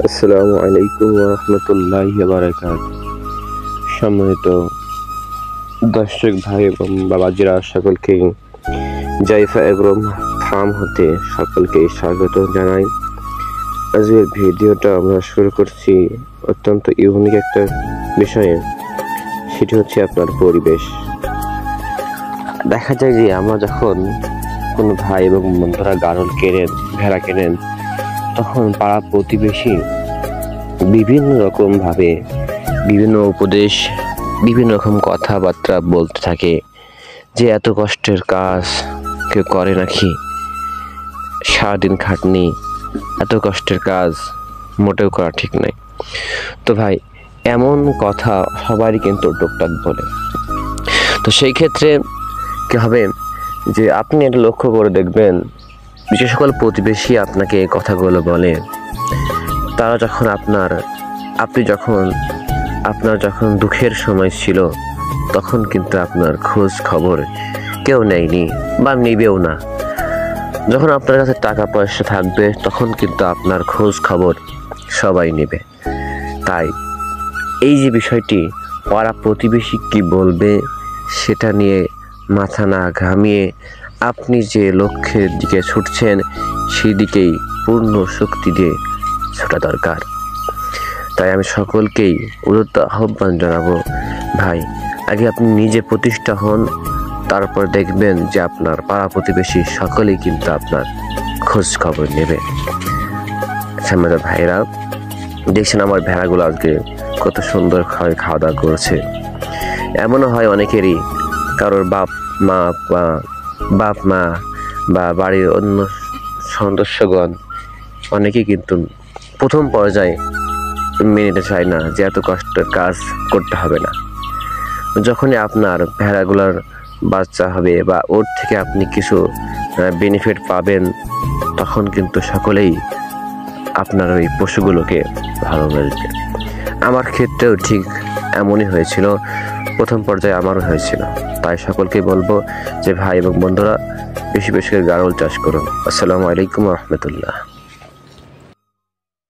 আসসালামু আলাইকুম ওয়া রাহমাতুল্লাহি ওয়া বারাকাতুহু। সম্মানিত দর্শক ভাই এবং বাবাজিরা, সকলকে জাইফা এগ্রো ফার্ম হতে সকলকে স্বাগত জানাই। আজকের ভিডিওটা আমরা শুরু করছি অত্যন্ত ইউনিক একটা বিষয়ে, সেটি হচ্ছে আপনার পরিবেশ। দেখা যায় যে আমরা যখন কোনো ভাই এবং বন্ধুরা গাড়ল কেনেন, ভেড়া কেনেন, তখন পাড়া প্রতিবেশী বিভিন্ন রকম ভাবে বিভিন্ন উপদেশ, বিভিন্ন রকম কথাবার্তা বলতে থাকে যে এত কষ্টের কাজ কেউ করে নাকি, সারাদিন খাটনি, এত কষ্টের কাজ মোটেও করা ঠিক নয়। তো ভাই, এমন কথা সবারই কিন্তু টুকটাক বলে। তো সেই ক্ষেত্রে কি হবে যে আপনি এটা লক্ষ্য করে দেখবেন, যে সকল প্রতিবেশী আপনাকে এই কথাগুলো বলে, তারা যখন আপনার যখন দুঃখের সময় ছিল, তখন কিন্তু আপনার খোঁজ খবর কেউ নেয়নি বা নেবেও না। যখন আপনার কাছে টাকা পয়সা থাকবে, তখন কিন্তু আপনার খোঁজ খবর সবাই নেবে। তাই এই যে বিষয়টি, পাড়া প্রতিবেশী কি বলবে সেটা নিয়ে মাথা না ঘামিয়ে আপনি যে লক্ষ্যের দিকে ছুটছেন, সেই দিকেই পূর্ণ শক্তি দিয়ে ছোটা দরকার। তাই আমি সকলকেই উদাত্ত আহ্বান জানাবো, ভাই, আগে আপনি নিজে প্রতিষ্ঠা হন, তারপর দেখবেন যে আপনার পাড়া প্রতিবেশী সকলেই কিন্তু আপনার খোঁজ খবর নেবে। সম্মানিত ভাইরা, দেখছেন আমার ভেড়াগুলো আজকে কত সুন্দর খাওয়া দাওয়া করছে। এমনও হয় অনেকেরই, কারোর বাপ মা বা বাড়ির অন্য সদস্যগণ অনেকেই কিন্তু প্রথম পর্যায়ে মেনে নিতে চায় না যে এত কষ্টের কাজ করতে হবে না। যখনই আপনার ভেড়াগুলোর বাচ্চা হবে বা ওর থেকে আপনি কিছু বেনিফিট পাবেন, তখন কিন্তু সকলেই আপনার ওই পশুগুলোকে ভালোবাসবে। আমার ক্ষেত্রেও ঠিক এমনই হয়েছিল, প্রথম পর্যায়ে আমারও হয়েছিল। তাই সকলকে বলবো যে ভাই এবং বন্ধুরা, বেশি বেশি করে গাড়ল চাষ করুন। আসসালামু আলাইকুম ওয়া রাহমাতুল্লাহ।